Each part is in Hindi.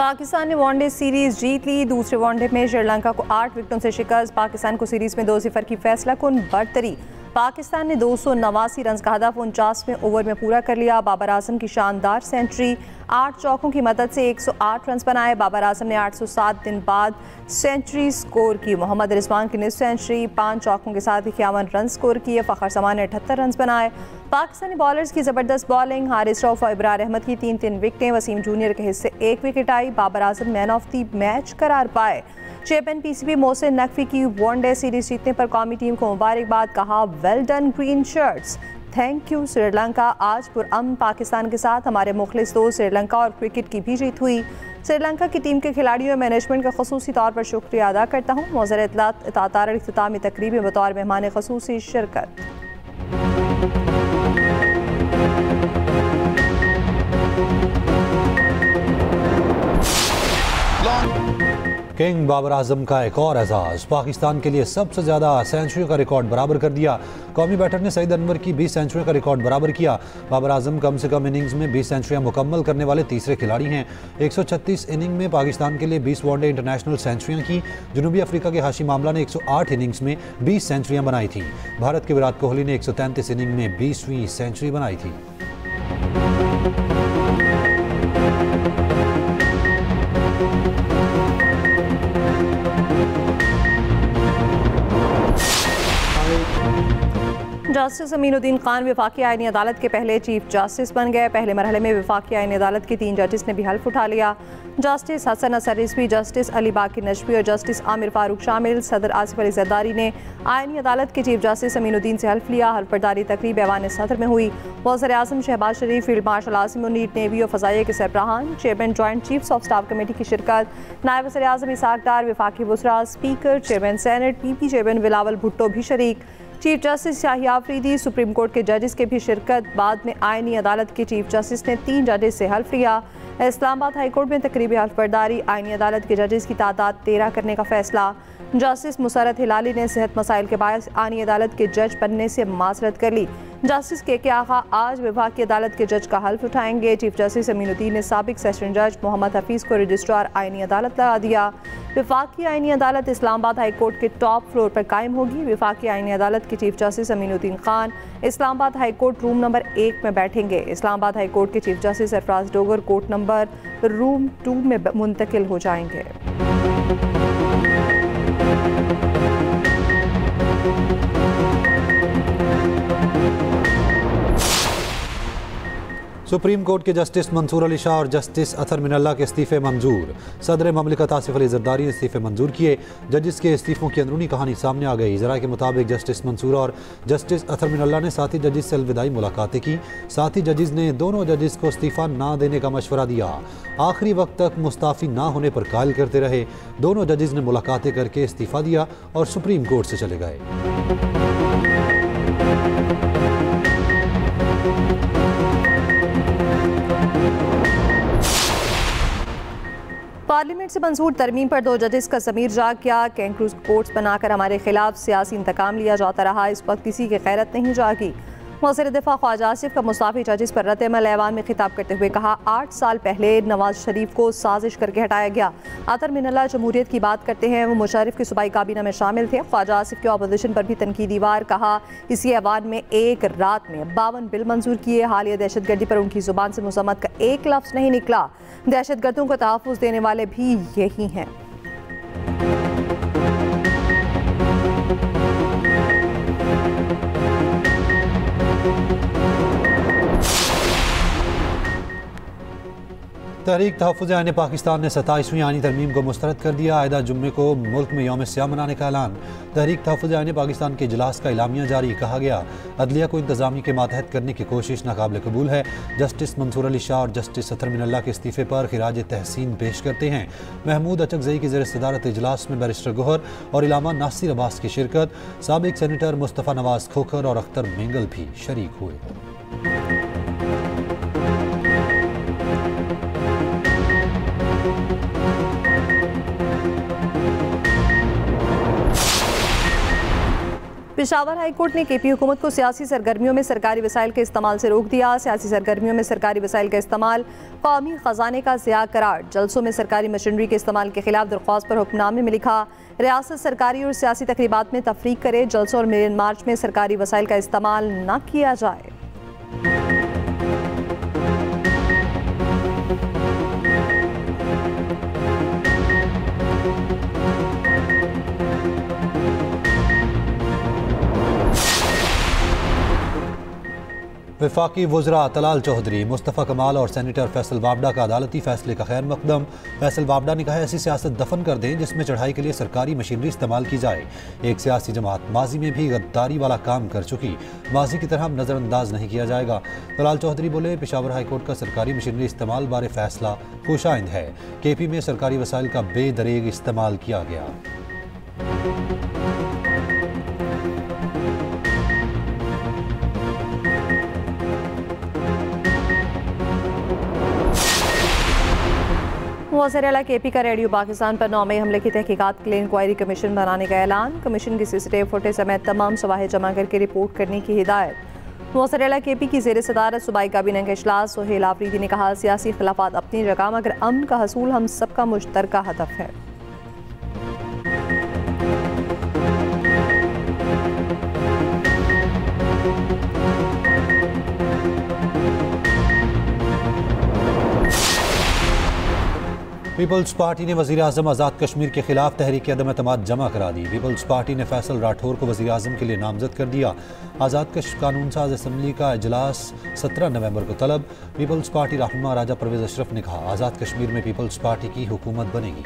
पाकिस्तान ने वनडे सीरीज जीत ली। दूसरे वनडे में श्रीलंका को 8 विकेटों से शिकस्त। पाकिस्तान को सीरीज में 2-0 की फैसला कुन बढ़तरी। पाकिस्तान ने 289 रन का हदफ 49वें ओवर में पूरा कर लिया। बाबर आजम की शानदार सेंचुरी, 8 चौकों की मदद से 108 रन बनाए। बाबर आजम ने 807 दिन बाद सेंचुरी स्कोर की। मोहम्मद रिजवान की निस्फ सेंचुरी, 5 चौकों के साथ 51 रन स्कोर किए। फ़खर जमान ने 78 रन बनाए। पाकिस्तानी बॉलर्स की ज़बरदस्त बॉलिंग, हारिस रऊफ और इब्रार अहमद की 3-3 विकेटें। वसीम जूनियर के हिस्से 1 विकेट आई। Babar Azam man of the match करार पाए। चैंपियन पीसीबी मोहसिन नकवी की वनडे सीरीज जीतने पर कौमी टीम को मुबारकबाद, कहा well done green shirts, thank you Sri Lanka. आज पुरअमन पाकिस्तान के साथ हमारे मुखलिस दोस्त श्रीलंका और क्रिकेट की भी जीत हुई। श्रीलंका की टीम के खिलाड़ियों और मैनेजमेंट का खसूसी तौर पर शुक्रिया अदा करता हूँ। मौज़र इत्तलात इख्तितामी तकरीब में बतौर मेहमान खसूसी शिरकत। किंग बाबर आजम का एक और एजाज, पाकिस्तान के लिए सबसे ज़्यादा सेंचुरी का रिकॉर्ड बराबर कर दिया। कौमी बैटर ने सईद अनवर की 20 सेंचुरी का रिकॉर्ड बराबर किया। बाबर आजम कम से कम इनिंग्स में 20 सेंचुरियां मुकम्मल करने वाले तीसरे खिलाड़ी हैं। 136 इनिंग में पाकिस्तान के लिए 20 वनडे इंटरनेशनल सेंचुरियां की। जनूबी अफ्रीका के हाशिम आमला ने 108 इनिंग्स में 20 सेंचुरियां बनाई थी। भारत के विराट कोहली ने 133 इनिंग में 20वीं सेंचुरी बनाई थी। जस्टिस अमीनुद्दीन खान वफाकी आईनी अदालत के पहले चीफ जस्टिस बन गए। पहले मरहले में वफाकी आईनी अदालत के 3 जजेस ने भी हल्फ उठा लिया। जस्टिस हसन असर रिजवी, जस्टिस अली बाकी नजवी और जस्टिस आमिर फारूक शामिल। सदर आसिफ अली जरदारी ने आईनी अदालत के चीफ जस्टिस अमीनुद्दीन से हल्फ लिया। हल्फ बर्दारी तकरीब ऐवान सदर में हुई। वज़ीर आज़म Shehbaz Sharif, field marshal Asim Munir, navy और फ़ज़ाइया के सरबराहान, chairman joint chiefs of staff committee की शिरकत। नायब वज़ीर आज़म इसाक डार, वफाकी वुज़रा, speaker, chairman senate, PP chairman Bilawal Bhutto भी शरीक। Chief justice Shahi Afridi, supreme court के जजेस के भी शिरकत। बाद में आईनी अदालत के चीफ जस्टिस ने 3 जजेस से हल्फ लिया। इस्लामाबाद हाई कोर्ट में तकरीबी हल्फ बर्दारी, आईनी अदालत के जजेस की तादाद 13 करने का फैसला। जस्टिस मुसरत हिलाली ने सेहत मसाइल के बायस आईनी अदालत के जज बनने से माजरत कर ली। जस्टिस के आगा आज विभाग की अदालत के जज का हल्फ उठाएंगे। चीफ जस्टिस अमीनुद्दीन ने साबिक सेशन जज मोहम्मद हफीज़ को रजिस्ट्रार आईनी अदालत लगा दिया। विफाकी आईनी अदालत इस्लामाबाद हाई कोर्ट के टॉप फ्लोर पर कायम होगी। विफाकी आईनी अदालत के chief justice Aminuddin Khan Islamabad high court room number 1 में बैठेंगे। इस्लामाबाद हाई कोर्ट के chief justice Sarfaraz Dogar court number room 2 में मुंतकिल हो जाएंगे। सुप्रीम कोर्ट के जस्टिस मंसूर अली शाह और जस्टिस अतर मिनल्ला के इस्तीफ़े मंजूर। सदर ममलिकत आसिफ अली जरदारी ने इस्तीफ़े मंजूर किए। जजिस के इस्तीफ़ों की अंदरूनी कहानी सामने आ गई। ज़रा के मुताबिक जस्टिस मंसूर और जस्टिस अतर मिनल्ला ने साथी जजिस से अलविदाई मुलाकातें की। साथी जजिस ने दोनों जजिस को इस्तीफ़ा ना देने का मशवरा दिया। आखिरी वक्त तक मुस्ताफ़ी ना होने पर कायल करते रहे। दोनों जजिस ने मुलाकातें करके इस्तीफ़ा दिया और सुप्रीम कोर्ट से चले गए। पार्लियामेंट से मंजूर तरमीम पर 2 जजेस का ज़मीर जाग गया। कैंक्रू कोर्ट्स बनाकर हमारे खिलाफ सियासी इंतकाम लिया जाता रहा। इस वक्त किसी की गैरत नहीं जागी। वज़ीर दिफा ख्वाजा आसिफ का मुस्ताफ़ी जजिस पर रद्द-ए-अमल ऐवान में खिताब करते हुए कहा, 8 साल पहले नवाज शरीफ को साजिश करके हटाया गया। अतर मिनल्ला जमहूरियत की बात करते हैं, वो मुशर्रफ की सूबाई काबीना में शामिल थे। ख्वाजा आसिफ के अपोजिशन पर भी तनकीदी वार, कहा इसी ऐवान में एक रात में 52 बिल मंजूर किए। हालिया दहशतगर्दी पर उनकी जुबान से मुज़म्मत का एक लफ्ज़ नहीं निकला। दहशतगर्दों को तहफ़्फ़ुज़ देने वाले भी यही हैं। तहरीक तहफ़्फ़ुज़ आईन पाकिस्तान ने 27वीं आईनी तरमीम को मुस्तरद कर दिया। आइंदा जुम्मे को मुल्क में यौम सियाह मनाने का ऐलान। तहरीक तहफ़्फ़ुज़ आईन पाकिस्तान के इजलास का इलामिया जारी। कहा गया, अदलिया को इंतज़ामी के मातहत करने की कोशिश नाकाबिल कबूल है। जस्टिस मंसूर अली शाह और जस्टिस अतर मिनल्ला के इस्तीफ़े पर खिराज तहसीन पेश करते हैं। महमूद अचकज़ई की ज़ेर सदारत इजलास में बैरिस्टर गोहर और इलामा नासिर अब्बास की शिरकत। साबिक सेनेटर मुस्तफ़ा नवाज खोखर और अख्तर मेंगल भी शरीक हुए। पेशावर हाई कोर्ट ने केपी हुकूमत को सियासी सरगर्मियों में सरकारी वसाइल के इस्तेमाल से रोक दिया। सियासी सरगर्मियों में सरकारी वसाइल का इस्तेमाल कौमी खजाने का ज़िया करार। जलसों में सरकारी मशीनरी के इस्तेमाल के खिलाफ दरख्वास्त पर हुक्मनामे में लिखा, रियासत सरकारी और सियासी तकरीबात में तफरीक करे, जलसों और मिलियन मार्च में सरकारी वसाइल का इस्तेमाल न किया जाए। वफाकी वज़रा तलाल चौधरी, मुस्तफ़ा कमाल और सेनेटर फैसल वाबडा का अदालती फैसले का खैर मकदम। फैसल वाबडा ने कहा ऐसी सियासत दफन कर दें जिसमें चढ़ाई के लिए सरकारी मशीनरी इस्तेमाल की जाए। एक सियासी जमात माजी में भी गद्दारी वाला काम कर चुकी, माजी की तरह नज़रअंदाज नहीं किया जाएगा। तलाल चौधरी बोले, पेशावर हाई कोर्ट का सरकारी मशीनरी इस्तेमाल बारे फैसला खुशाइंद है। केपी में सरकारी वसाइल का बेदरेग इस्तेमाल किया गया। वज़ीर आला केपी का रेडियो पाकिस्तान पर 9 मई हमले की तहकीकात के लिए इंक्वायरी कमीशन बनाने का ऐलान। कमीशन की सीसीटीवी फुटेज समेत तमाम शवाहिद जमा करके रिपोर्ट करने की हिदायत। वज़ीर आला केपी की ज़ेर सदारत सूबाई काबीना का इजलास। सुहेल आफरीदी ने कहा, सियासी खिलाफात अपनी जगह मगर अमन का हसूल हम सबका मुश्तरका हदफ है। पीपल्स पार्टी ने वज़ीर आज़म आज़ाद कश्मीर के खिलाफ तहरीक अदम एतमाद जमा करा दी। पीपल्स पार्टी ने फैसल राठौर को वज़ीर आज़म के लिए नामजद कर दिया। आज़ाद कानून साज असम्बली का इजलास 17 नवंबर को तलब। पीपल्स पार्टी रहनुमा राजा परवेज़ अशरफ ने कहा, आज़ाद कश्मीर में पीपल्स पार्टी की हुकूमत बनेगी।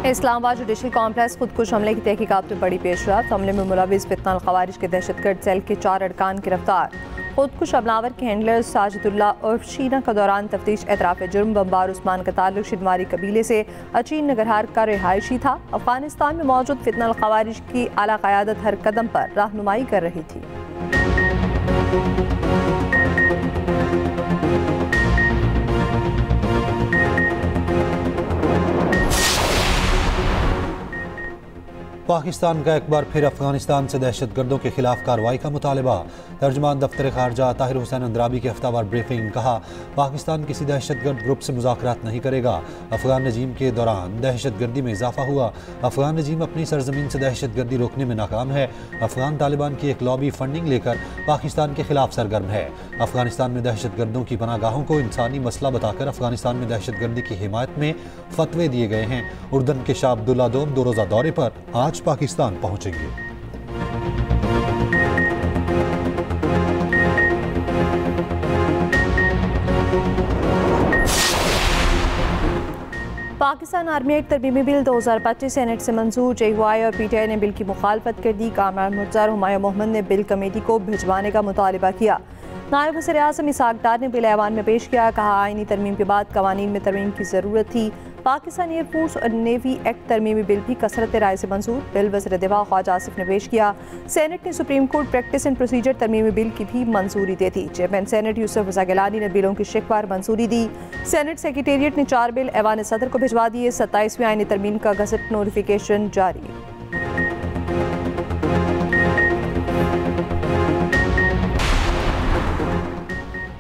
इस्लामाबाद जुडिशल कॉम्प्लेक्स खुदकुश हमले की तहकीकात में बड़ी पेशरफ्त। हमले में मुलविस फितनल खवारिज के दहशतगर्द सेल के 4 अरकान गिरफ्तार। खुदकुश हमलावर के हैंडलर साजिदुल्ला और शीना का दौरान तफ्तीश एतराफ़ जुर्म बम्बार उस्मान का ताल्लुक शिनवारी कबीले से अचीन नगरहार का रिहायशी था। अफगानिस्तान में मौजूद फितनल खवारिज की आला क़यादत हर कदम पर रहनुमाई कर रही थी। पाकिस्तान का एक बार फिर अफगानिस्तान से दहशतगर्दों के खिलाफ कार्रवाई का मुतालबा। तर्जुमान दफ्तर खारजा ताहिर हुसैन अंद्राबी की हफ्तावार ब्रीफिंग। कहा, पाकिस्तान किसी दहशतगर्द ग्रुप से मुज़ाकरात नहीं करेगा। अफगान रजीम के दौरान दहशतगर्दी में इजाफा हुआ। अफगान रजीम अपनी सरजमीन से दहशतगर्दी रोकने में नाकाम है। अफगान तालिबान की एक लॉबी फंडिंग लेकर पाकिस्तान के खिलाफ सरगर्म है। अफगानिस्तान में दहशतगर्दों की पनागाहों को इंसानी मसला बताकर अफगानिस्तान में दहशतगर्दी की हिमायत में फतवे दिए गए हैं। उर्दन के शाह अब्दुल्ला दोम 2 रोज़ा दौरे पर आज पाकिस्तान पहुंचेंगे। पाकिस्तान आर्मी एक्ट तरमीमी बिल 2025 सेनेट से मंजूर। JUI और PTI ने बिल की मुखालफत कर दी। कामरान मुर्तज़ा और हुमायूं मोहम्मद ने बिल कमेटी को भिजवाने का मुतालबा किया। नायब वज़ीर आज़म इसहाक डार ने बिल ऐवान में पेश किया। कहा, आईनी तरमीम के बाद कवानीन में तरमीम की ज़रूरत थी। पाकिस्तान एयरफोर्स और नेवी एक्ट तरमीमी बिल भी कसरत राय से मंजूर। बिल वज़ीर दिफा ख्वाजा आसिफ ने पेश किया। सेनेट ने supreme court practice and procedure तरमीमी बिल की भी मंजूरी दे दी। चेयरमैन सेनेट यूसुफ रज़ा गिलानी ने बिलों की शिकवार मंजूरी दी। सेनेट सेक्रेटेरिएट ने 4 बिल ऐवान सदर को भिजवा दिए। 27वीं आईनी तरमीम का गज़ट नोटिफिकेशन जारी।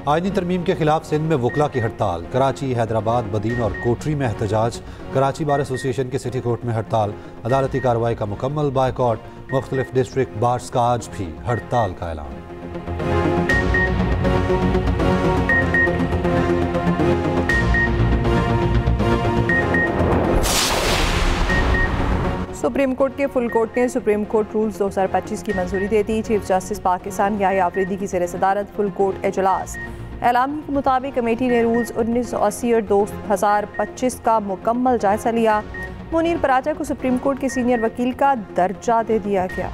आईनी तरमीम के खिलाफ सिंध में वकला की हड़ताल। कराची, हैदराबाद, बदीन और कोटरी में एहतजाज। कराची बार एसोसिएशन के सिटी कोर्ट में हड़ताल। अदालती कार्रवाई का मुकम्मल बायकॉट। मुख्तलिफ डिस्ट्रिक्ट बार्स का आज भी हड़ताल का ऐलान। सुप्रीम कोर्ट के फुल कोर्ट ने सुप्रीम कोर्ट रूल्स 2025 की मंजूरी दे दी। चीफ जस्टिस पाकिस्तान याहिया आफरीदी की ज़ेर सदारत फुल कोर्ट इजलास। एलामी के मुताबिक कमेटी ने रूल्स 1980 और 2025 का मुकम्मल जायजा लिया। मुनीर पराजा को सुप्रीम कोर्ट के सीनियर वकील का दर्जा दे दिया गया।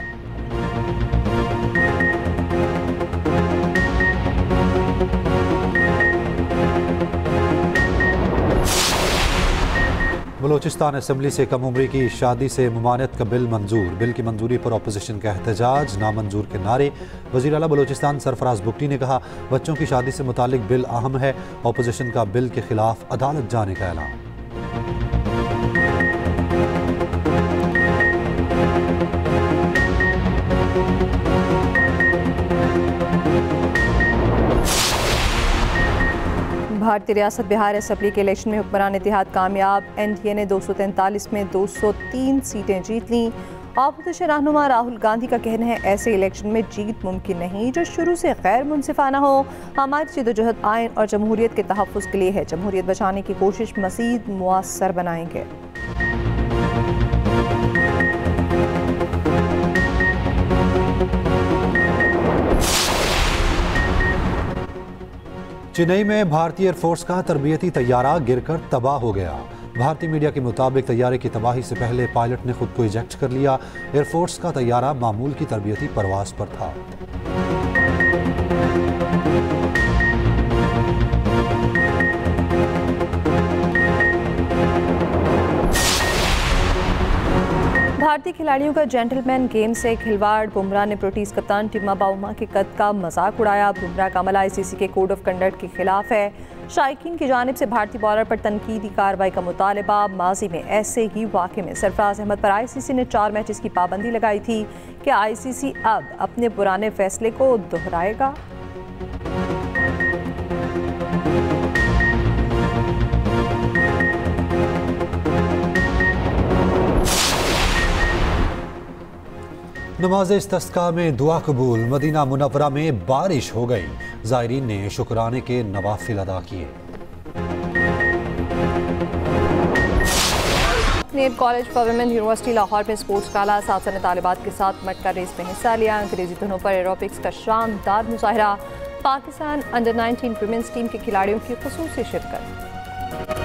बलूचिस्तान असम्बली से कम उम्री की शादी से ममानियत का बिल मंजूर। बिल की मंजूरी पर अपोजिशन का एहतजाज, नामंजूर के नारे। वज़ीर आला बलूचिस्तान सरफराज बुगटी ने कहा, बच्चों की शादी से मुतालिक बिल अहम है। अपोजिशन का बिल के खिलाफ अदालत जाने का ऐलान। भारतीय रियासत बिहार असम्बली के इलेक्शन में हुक्मरान इत्तेहाद कामयाब। NDA ने 243 में 203 सीटें जीत लीं। अपोजिशन रहनुमा राहुल गांधी का कहना है, ऐसे इलेक्शन में जीत मुमकिन नहीं जो शुरू से गैर मुनसिफाना हो। हमारी जदोजहद आइन और जमहूरियत के तहफ़्फ़ुज़ के लिए है। जमहूरियत बचाने की कोशिश मज़ीद मुअस्सर बनाएंगे। चेन्नई में भारतीय एयरफोर्स का तरबियती तैयारा गिरकर तबाह हो गया। भारतीय मीडिया के मुताबिक तैयारे की तबाही से पहले पायलट ने खुद को इजेक्ट कर लिया। एयरफोर्स का तैयारा मामूल की तरबियती परवाज पर था। भारतीय खिलाड़ियों का जेंटलमैन गेम से खिलवाड़। बुमराह ने प्रोटीज कप्तान टिम्मा बाउमा के कद का मजाक उड़ाया। बुमराह का अमल ICC के कोड ऑफ कंडक्ट के खिलाफ है। शायकीन की जानिब से भारतीय बॉलर पर तनकीदी कार्रवाई का मुतालबा। माजी में ऐसे ही वाक़े में सरफराज अहमद पर ICC ने 4 मैचेस की पाबंदी लगाई थी। क्या ICC अब अपने पुराने फैसले को दोहराएगा? नमाज इस्तिस्का में दुआ कबूल। मदीना मुनव्वरा में बारिश हो गई। ज़ायरीन ने शुक्राने के नवाफिल अदा किए। नीट College for Women University Lahore में स्पोर्ट्स गाला। साथ ने तालिबात के साथ मटका रेस में हिस्सा लिया। अंग्रेजी धुनों पर एरोबिक्स का शानदार मुजाहिरा। पाकिस्तान अंडर 19 वुमेन्स टीम के खिलाड़ियों की खुसूसी शिरकत।